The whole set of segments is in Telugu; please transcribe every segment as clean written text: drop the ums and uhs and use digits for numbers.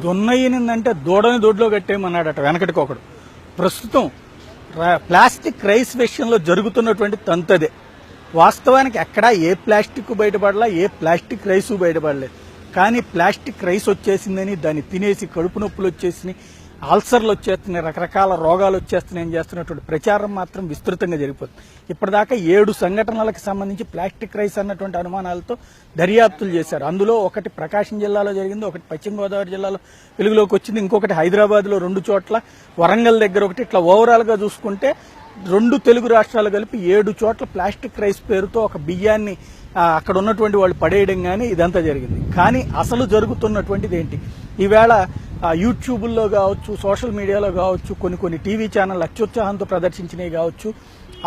దున్నయ్యనిందంటే దూడని దొడ్లో కట్టేయమన్నాడట వెనకటికి ఒకడు. ప్రస్తుతం ప్లాస్టిక్ రైస్ విషయంలో జరుగుతున్నటువంటి తంతదే. వాస్తవానికి ఎక్కడా ఏ ప్లాస్టిక్ బయటపడలా, ఏ ప్లాస్టిక్ రైసు బయటపడలేదు. కానీ ప్లాస్టిక్ రైస్ వచ్చేసిందని దాన్ని తినేసి కడుపు నొప్పులు వచ్చేసినాయి, అల్సర్లు వచ్చేస్తున్నాయి, రకరకాల రోగాలు వచ్చేస్తున్నాయని చేస్తున్నటువంటి ప్రచారం మాత్రం విస్తృతంగా జరిగిపోతుంది. ఇప్పటిదాకా 7 సంఘటనలకు సంబంధించి ప్లాస్టిక్ రైస్ అన్నటువంటి అనుమానాలతో దర్యాప్తులు చేశారు. అందులో ఒకటి ప్రకాశం జిల్లాలో జరిగింది, ఒకటి పశ్చిమ గోదావరి జిల్లాలో వెలుగులోకి వచ్చింది, ఇంకొకటి హైదరాబాద్లో 2 చోట్ల, వరంగల్ దగ్గర ఒకటి. ఇట్లా ఓవరాల్గా చూసుకుంటే 2 తెలుగు రాష్ట్రాలు కలిపి 7 చోట్ల ప్లాస్టిక్ రైస్ పేరుతో ఒక బియ్యాన్ని అక్కడ ఉన్నటువంటి వాళ్ళు పడేయడం కానీ ఇదంతా జరిగింది. కానీ అసలు జరుగుతున్నటువంటిది ఏంటి? ఈవేళ యూట్యూబుల్లో కావచ్చు, సోషల్ మీడియాలో కావచ్చు, కొన్ని టీవీ ఛానల్ అత్యుత్సాహంతో ప్రదర్శించినవి కావచ్చు,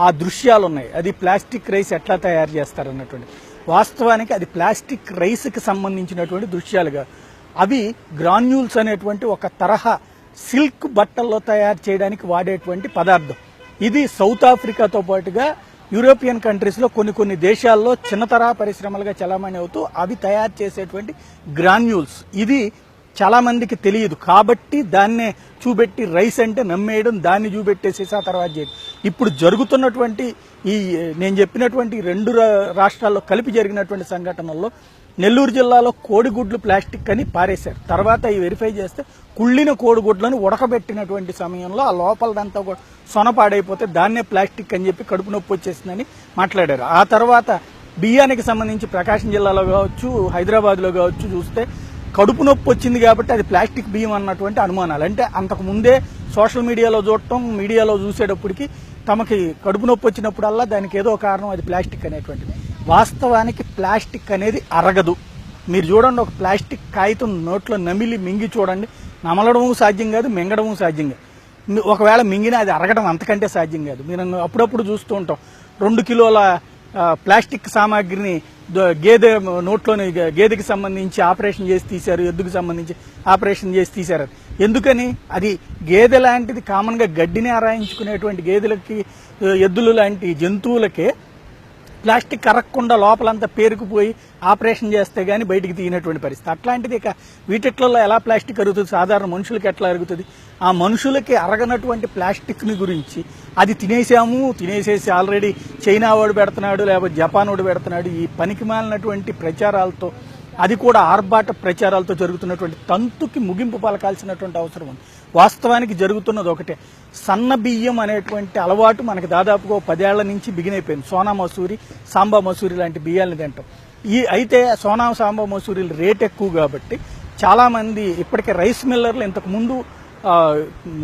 ఆ దృశ్యాలు ఉన్నాయి. అది ప్లాస్టిక్ రైస్ ఎట్లా తయారు చేస్తారన్నటువంటి. వాస్తవానికి అది ప్లాస్టిక్ రైస్కి సంబంధించినటువంటి దృశ్యాలుగా, అవి గ్రాన్యూల్స్ అనేటువంటి ఒక తరహా సిల్క్ బట్టల్లో తయారు చేయడానికి వాడేటువంటి పదార్థం. ఇది సౌత్ ఆఫ్రికాతో పాటుగా యూరోపియన్ కంట్రీస్లో కొన్ని దేశాల్లో చిన్న తరహా పరిశ్రమలుగా చలామణి అవుతూ అవి తయారు చేసేటువంటి గ్రాన్యూల్స్. ఇది చాలా మందికి తెలియదు కాబట్టి దాన్నే చూపెట్టి రైస్ అంటే నమ్మేయడం, దాన్ని చూపెట్టేసేసి ఆ తర్వాత చేయడం. ఇప్పుడు జరుగుతున్నటువంటి నేను చెప్పినటువంటి 2 రాష్ట్రాల్లో కలిపి జరిగినటువంటి సంఘటనల్లో నెల్లూరు జిల్లాలో కోడిగుడ్లు ప్లాస్టిక్ అని పారేశారు. తర్వాత ఈ వెరిఫై చేస్తే కుళ్ళిన కోడిగుడ్లను ఉడకబెట్టినటువంటి సమయంలో ఆ లోపలదంతా సొన పాడైపోతే దాన్నే ప్లాస్టిక్ అని చెప్పి కడుపు నొప్పి వచ్చేసిందని మాట్లాడారు. ఆ తర్వాత బియ్యానికి సంబంధించి ప్రకాశం జిల్లాలో కావచ్చు, హైదరాబాద్లో కావచ్చు చూస్తే కడుపు నొప్పి వచ్చింది కాబట్టి అది ప్లాస్టిక్ బియ్యం అన్నటువంటి అనుమానాలు. అంటే అంతకు ముందే సోషల్ మీడియాలో చూడటం, మీడియాలో చూసేటప్పటికి తమకి కడుపు నొప్పి వచ్చినప్పుడల్లా దానికి ఏదో కారణం అది ప్లాస్టిక్ అనేటువంటిది. వాస్తవానికి ప్లాస్టిక్ అనేది అరగదు. మీరు చూడండి, ఒక ప్లాస్టిక్ కాగితం నోట్లో నమిలి మింగి చూడండి, నమలడము సాధ్యం కాదు, మింగడము సాధ్యం కాదు. ఒకవేళ మింగినా అది అరగడం అంతకంటే సాధ్యం కాదు. మీరు అప్పుడప్పుడు చూస్తూ ఉంటాం 2 కిలోల ప్లాస్టిక్ సామాగ్రిని నోట్లోని గేదెకి సంబంధించి ఆపరేషన్ చేసి తీశారు, ఎద్దుకు సంబంధించి ఆపరేషన్ చేసి తీశారు. ఎందుకని? అది గేదె లాంటిది కామన్గా గడ్డిని ఆరాయించుకునేటువంటి గేదెలకి, ఎద్దులు లాంటి జంతువులకే ప్లాస్టిక్ అరగకుండా లోపలంతా పేరుకుపోయి ఆపరేషన్ చేస్తే గానీ బయటికి తీయనటువంటి పరిస్థితి. అట్లాంటిది ఇక వీటిట్లో ఎలా ప్లాస్టిక్ అరుగుతుంది? సాధారణ మనుషులకి ఎట్లా అరుగుతుంది? ఆ మనుషులకి అరగనటువంటి ప్లాస్టిక్ని గురించి అది తినేసేసి ఆల్రెడీ చైనా వాడు పెడుతున్నాడు, లేకపోతే జపాన్ వాడు పెడుతున్నాడు, ఈ పనికి మాలినటువంటి ప్రచారాలతో, అది కూడా ఆర్భాట ప్రచారాలతో జరుగుతున్నటువంటి తంతుకి ముగింపు పలకాల్సినటువంటి అవసరం ఉంది. వాస్తవానికి జరుగుతున్నది ఒకటే. సన్న బియ్యం అనేటువంటి అలవాటు మనకి దాదాపుగా 10 ఏళ్ల నుంచి బిగినైపోయింది. సోనా మసూరి, సాంబా మసూరి లాంటి బియ్యాలని తింటాం. అయితే సోనా, సాంబా మసూరీల రేట్ ఎక్కువ కాబట్టి చాలామంది ఇప్పటికే రైస్ మిల్లర్లు ఇంతకుముందు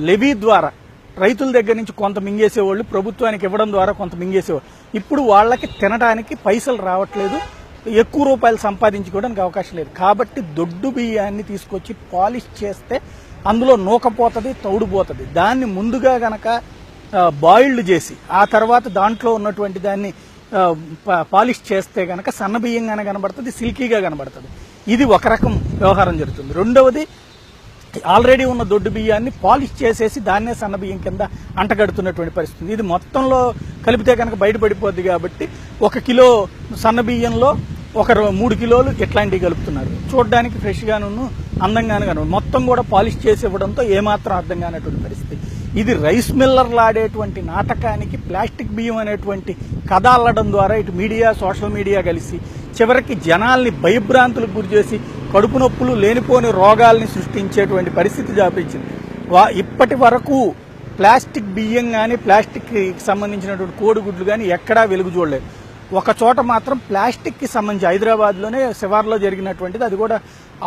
లెవీ ద్వారా రైతుల దగ్గర నుంచి కొంత మింగేసేవాళ్ళు, ప్రభుత్వానికి ఇవ్వడం ద్వారా కొంత మింగేసేవాళ్ళు. ఇప్పుడు వాళ్ళకి తినడానికి పైసలు రావట్లేదు, ఎక్కువ రూపాయలు సంపాదించుకోవడానికి అవకాశం లేదు. కాబట్టి దొడ్డు బియ్యాన్ని తీసుకొచ్చి పాలిష్ చేస్తే అందులో నూకపోతుంది, తౌడుపోతుంది. దాన్ని ముందుగా గనక బాయిల్డ్ చేసి ఆ తర్వాత దాంట్లో ఉన్నటువంటి దాన్ని పాలిష్ చేస్తే గనక సన్న బియ్యంగానే కనబడుతుంది, సిల్కీగా కనబడుతుంది. ఇది ఒక రకం వ్యవహారం జరుగుతుంది. రెండవది, ఆల్రెడీ ఉన్న దొడ్డు బియ్యాన్ని పాలిష్ చేసేసి దాన్నే సన్న బియ్యం కింద అంటగడుతున్నటువంటి పరిస్థితి. ఇది మొత్తంలో కలిపితే కనుక బయటపడిపోద్ది కాబట్టి 1 కిలో సన్న బియ్యంలో 3 కిలోలు ఇట్లాంటివి కలుపుతున్నారు. చూడడానికి ఫ్రెష్గాను అందంగాను కనుక మొత్తం కూడా పాలిష్ చేసి ఇవ్వడంతో ఏమాత్రం అర్థం కానటువంటి పరిస్థితి. ఇది రైస్ మిల్లర్లు ఆడేటువంటి నాటకానికి ప్లాస్టిక్ బియ్యం అనేటువంటి కథ అల్లడం ద్వారా ఇటు మీడియా, సోషల్ మీడియా కలిసి చివరికి జనాల్ని భయభ్రాంతులకు గురి చేసి కడుపు నొప్పులు, లేనిపోని రోగాల్ని సృష్టించేటువంటి పరిస్థితి దాపించింది. ఇప్పటి వరకు ప్లాస్టిక్ బియ్యం కానీ, ప్లాస్టిక్కి సంబంధించినటువంటి కోడిగుడ్లు కానీ ఎక్కడా వెలుగు చూడలేదు. ఒక చోట మాత్రం ప్లాస్టిక్కి సంబంధించి హైదరాబాద్లోనే శివార్లో జరిగినటువంటిది, అది కూడా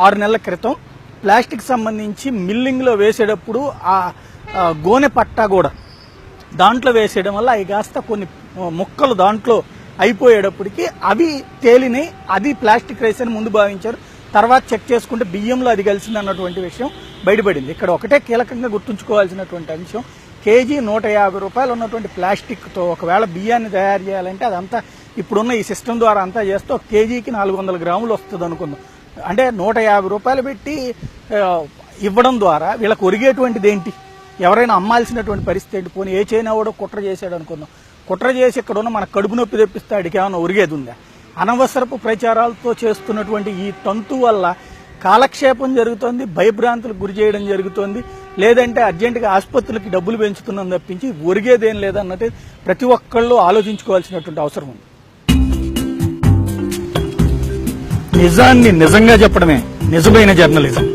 6 నెలల క్రితం. ప్లాస్టిక్ సంబంధించి మిల్లింగ్లో వేసేటప్పుడు ఆ గోనె పట్టా కూడా దాంట్లో వేసేయడం వల్ల అవి కాస్త కొన్ని ముక్కలు దాంట్లో అయిపోయేటప్పటికి అవి తేలినాయి. అది ప్లాస్టిక్ రైస్ అని ముందు భావించారు. తర్వాత చెక్ చేసుకుంటే బియ్యంలో అది కలిసింది అన్నటువంటి విషయం బయటపడింది. ఇక్కడ ఒకటే కీలకంగా గుర్తుంచుకోవాల్సినటువంటి అంశం, కేజీ 150 రూపాయలు ఉన్నటువంటి ప్లాస్టిక్తో ఒకవేళ బియ్యాన్ని తయారు చేయాలంటే అదంతా ఇప్పుడున్న ఈ సిస్టమ్ ద్వారా అంతా చేస్తే 1 కేజీకి 400 గ్రాములు వస్తుంది అనుకుందాం. అంటే 150 రూపాయలు పెట్టి ఇవ్వడం ద్వారా వీళ్ళకి ఒరిగేటువంటిది ఏంటి? ఎవరైనా అమ్మాల్సినటువంటి పరిస్థితి ఏంటి? పోనీ ఏ చైనా కూడా కుట్ర చేశాడు అనుకుందాం, కుట్ర చేసి ఇక్కడ ఉన్న మన కడుపు నొప్పి తెప్పిస్తాడికి ఏమైనా ఒరిగేది ఉందా? అనవసరపు ప్రచారాలతో చేస్తున్నటువంటి ఈ తంతు వల్ల కాలక్షేపం జరుగుతోంది, భయభ్రాంతులకు గురి చేయడం జరుగుతోంది, లేదంటే అర్జెంటుగా ఆసుపత్రులకి డబ్బులు పెంచుతున్నాం తప్పించి ఒరిగేదేం లేదన్నట్టు ప్రతి ఒక్కళ్ళు ఆలోచించుకోవాల్సినటువంటి అవసరం ఉంది. నిజాన్ని నిజంగా చెప్పడమే నిజమైన జర్నలిజం.